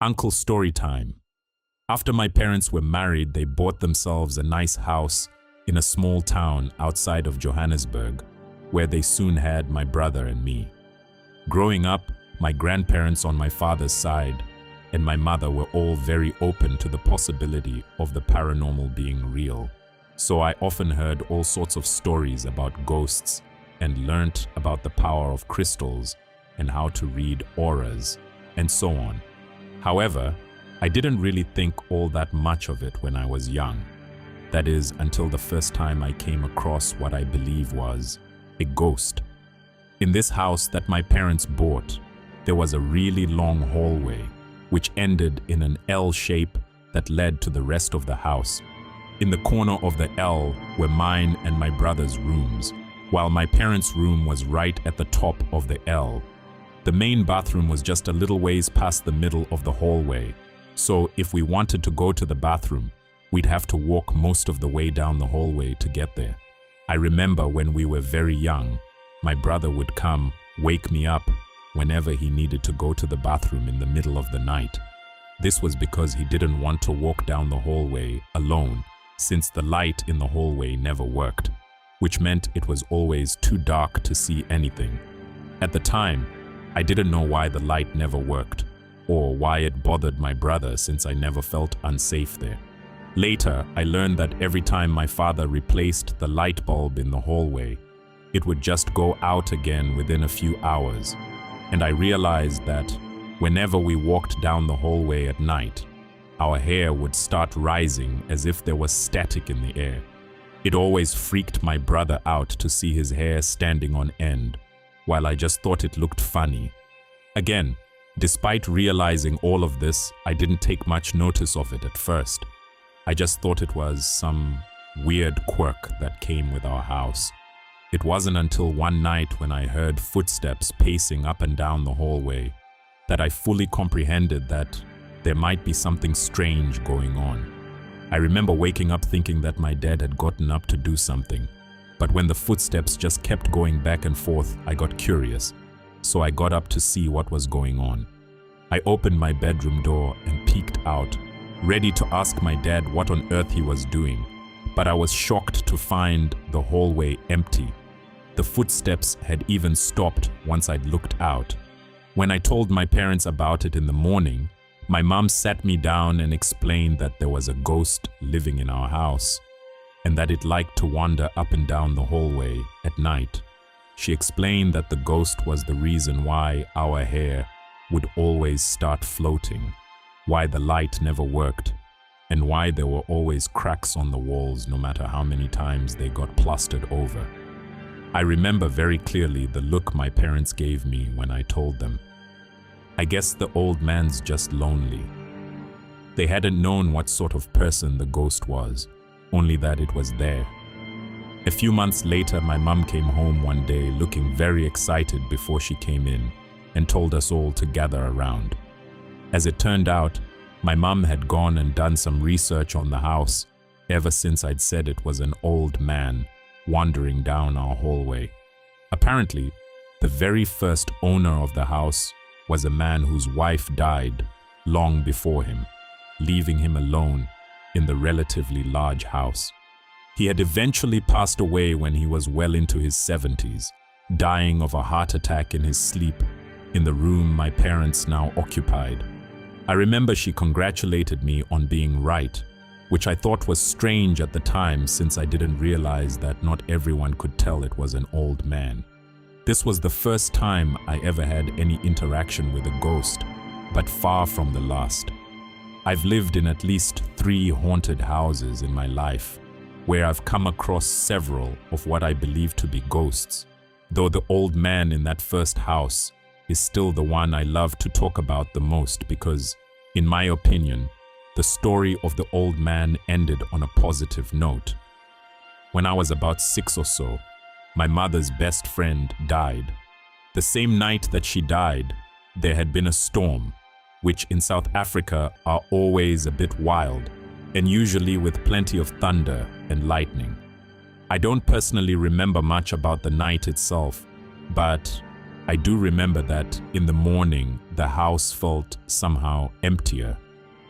Uncle story time. After my parents were married, they bought themselves a nice house in a small town outside of Johannesburg, where they soon had my brother and me. Growing up, my grandparents on my father's side and my mother were all very open to the possibility of the paranormal being real. So I often heard all sorts of stories about ghosts and learnt about the power of crystals and how to read auras and so on. However, I didn't really think all that much of it when I was young. That is, until the first time I came across what I believe was a ghost. In this house that my parents bought, there was a really long hallway which ended in an L shape that led to the rest of the house. In the corner of the L were mine and my brother's rooms, while my parents' room was right at the top of the L. The main bathroom was just a little ways past the middle of the hallway, so if we wanted to go to the bathroom, we'd have to walk most of the way down the hallway to get there. I remember when we were very young, my brother would come, wake me up whenever he needed to go to the bathroom in the middle of the night. This was because he didn't want to walk down the hallway alone, since the light in the hallway never worked, which meant it was always too dark to see anything. At the time, I didn't know why the light never worked, or why it bothered my brother since I never felt unsafe there. Later, I learned that every time my father replaced the light bulb in the hallway, it would just go out again within a few hours. And I realized that whenever we walked down the hallway at night, our hair would start rising as if there was static in the air. It always freaked my brother out to see his hair standing on end, while I just thought it looked funny. Again, despite realizing all of this, I didn't take much notice of it at first. I just thought it was some weird quirk that came with our house. It wasn't until one night when I heard footsteps pacing up and down the hallway that I fully comprehended that there might be something strange going on. I remember waking up thinking that my dad had gotten up to do something, but when the footsteps just kept going back and forth, I got curious, so I got up to see what was going on. I opened my bedroom door and peeked out, ready to ask my dad what on earth he was doing, but I was shocked to find the hallway empty. The footsteps had even stopped once I'd looked out. When I told my parents about it in the morning, my mom sat me down and explained that there was a ghost living in our house, and that it liked to wander up and down the hallway at night. She explained that the ghost was the reason why our hair would always start floating, why the light never worked, and why there were always cracks on the walls no matter how many times they got plastered over. I remember very clearly the look my parents gave me when I told them. I guess the old man's just lonely. They hadn't known what sort of person the ghost was, only that it was there. A few months later, my mom came home one day looking very excited before she came in and told us all to gather around. As it turned out, my mom had gone and done some research on the house ever since I'd said it was an old man wandering down our hallway. Apparently, the very first owner of the house was a man whose wife died long before him, leaving him alone in the relatively large house. He had eventually passed away when he was well into his 70s, dying of a heart attack in his sleep in the room my parents now occupied. I remember she congratulated me on being right, which I thought was strange at the time since I didn't realize that not everyone could tell it was an old man. This was the first time I ever had any interaction with a ghost, but far from the last. I've lived in at least 3 haunted houses in my life, where I've come across several of what I believe to be ghosts, though the old man in that first house is still the one I love to talk about the most because, in my opinion, the story of the old man ended on a positive note. When I was about 6 or so, my mother's best friend died. The same night that she died, there had been a storm, which in South Africa are always a bit wild, and usually with plenty of thunder and lightning. I don't personally remember much about the night itself, but I do remember that in the morning, the house felt somehow emptier,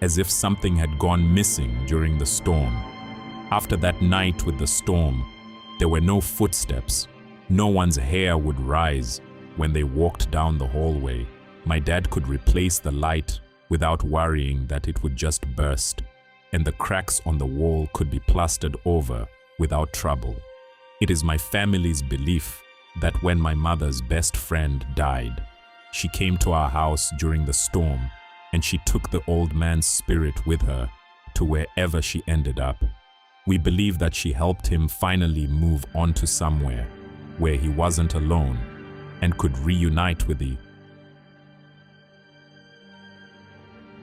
as if something had gone missing during the storm. After that night with the storm, there were no footsteps. No one's hair would rise when they walked down the hallway. My dad could replace the light without worrying that it would just burst, and the cracks on the wall could be plastered over without trouble. It is my family's belief that when my mother's best friend died, she came to our house during the storm and she took the old man's spirit with her to wherever she ended up. We believe that she helped him finally move on to somewhere where he wasn't alone and could reunite with the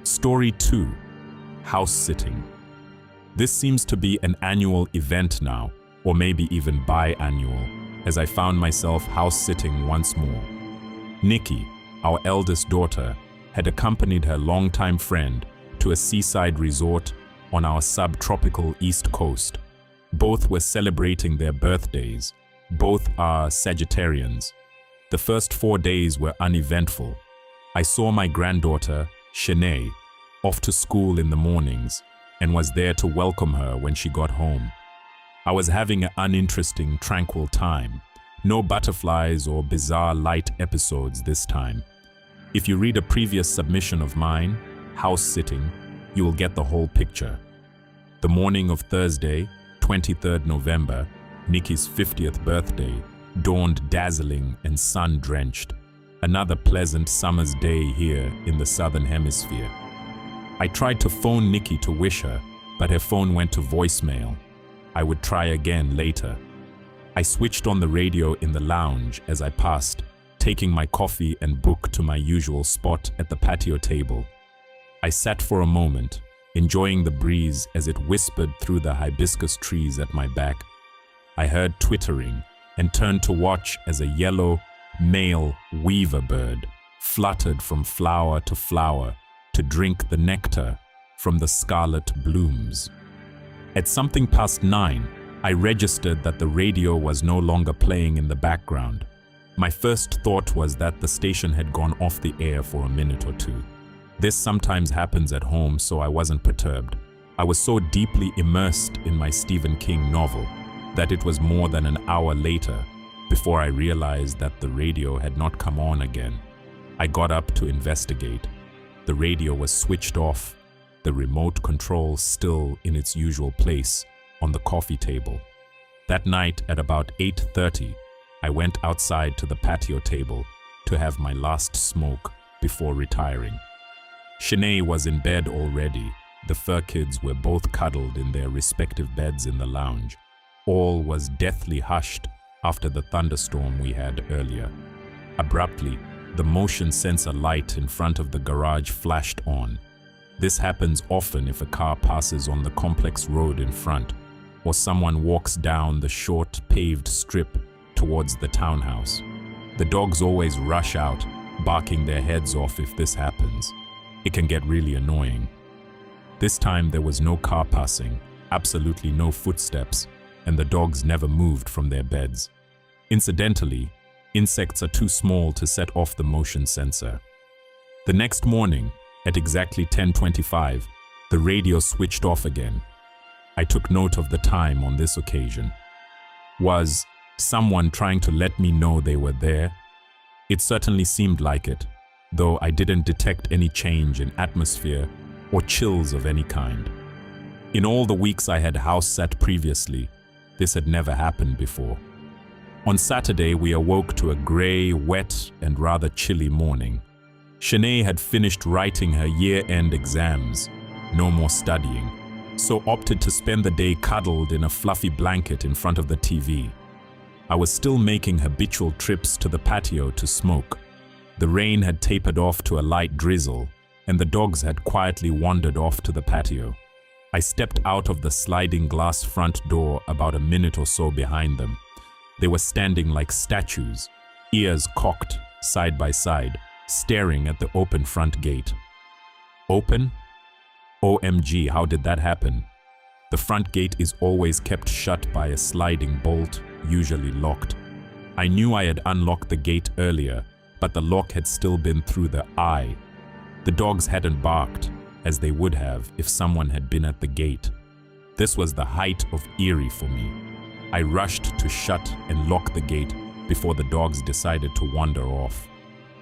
Story 2. House sitting. This seems to be an annual event now, or maybe even biannual, as I found myself house sitting once more. Nikki, our eldest daughter, had accompanied her longtime friend to a seaside resort on our subtropical East Coast. Both were celebrating their birthdays. Both are Sagittarians. The first 4 days were uneventful. I saw my granddaughter, Shanae, off to school in the mornings and was there to welcome her when she got home. I was having an uninteresting, tranquil time. No butterflies or bizarre light episodes this time. If you read a previous submission of mine, House Sitting, you will get the whole picture. The morning of Thursday, 23rd November, Nikki's 50th birthday, dawned dazzling and sun-drenched. Another pleasant summer's day here in the Southern Hemisphere. I tried to phone Nikki to wish her, but her phone went to voicemail. I would try again later. I switched on the radio in the lounge as I passed, taking my coffee and book to my usual spot at the patio table. I sat for a moment, enjoying the breeze as it whispered through the hibiscus trees at my back. I heard twittering and turned to watch as a yellow, male weaver bird fluttered from flower to flower to drink the nectar from the scarlet blooms. At something past 9, I registered that the radio was no longer playing in the background. My first thought was that the station had gone off the air for a minute or two. This sometimes happens at home, so I wasn't perturbed. I was so deeply immersed in my Stephen King novel that it was more than an hour later before I realized that the radio had not come on again. I got up to investigate. The radio was switched off, the remote control still in its usual place on the coffee table. That night at about 8:30, I went outside to the patio table to have my last smoke before retiring. Shanae was in bed already. The fur kids were both cuddled in their respective beds in the lounge. All was deathly hushed after the thunderstorm we had earlier. Abruptly, the motion sensor light in front of the garage flashed on. This happens often if a car passes on the complex road in front, or someone walks down the short paved strip towards the townhouse. The dogs always rush out, barking their heads off if this happens. It can get really annoying. This time there was no car passing, absolutely no footsteps, and the dogs never moved from their beds. Incidentally, insects are too small to set off the motion sensor. The next morning, at exactly 10:25, the radio switched off again. I took note of the time on this occasion. Was someone trying to let me know they were there? It certainly seemed like it, though I didn't detect any change in atmosphere or chills of any kind. In all the weeks I had house sat previously, this had never happened before. On Saturday, we awoke to a gray, wet, and rather chilly morning. Shanae had finished writing her year-end exams, no more studying, so opted to spend the day cuddled in a fluffy blanket in front of the TV. I was still making habitual trips to the patio to smoke. The rain had tapered off to a light drizzle, and the dogs had quietly wandered off to the patio. I stepped out of the sliding glass front door about a minute or so behind them. They were standing like statues, ears cocked, side by side, staring at the open front gate. Open? OMG, how did that happen? The front gate is always kept shut by a sliding bolt, usually locked. I knew I had unlocked the gate earlier, but the lock had still been through the eye. The dogs hadn't barked, as they would have if someone had been at the gate. This was the height of eerie for me. I rushed to shut and lock the gate before the dogs decided to wander off.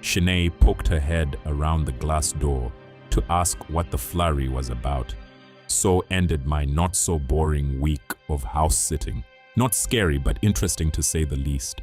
Shanae poked her head around the glass door to ask what the flurry was about. So ended my not-so-boring week of house-sitting. Not scary, but interesting to say the least.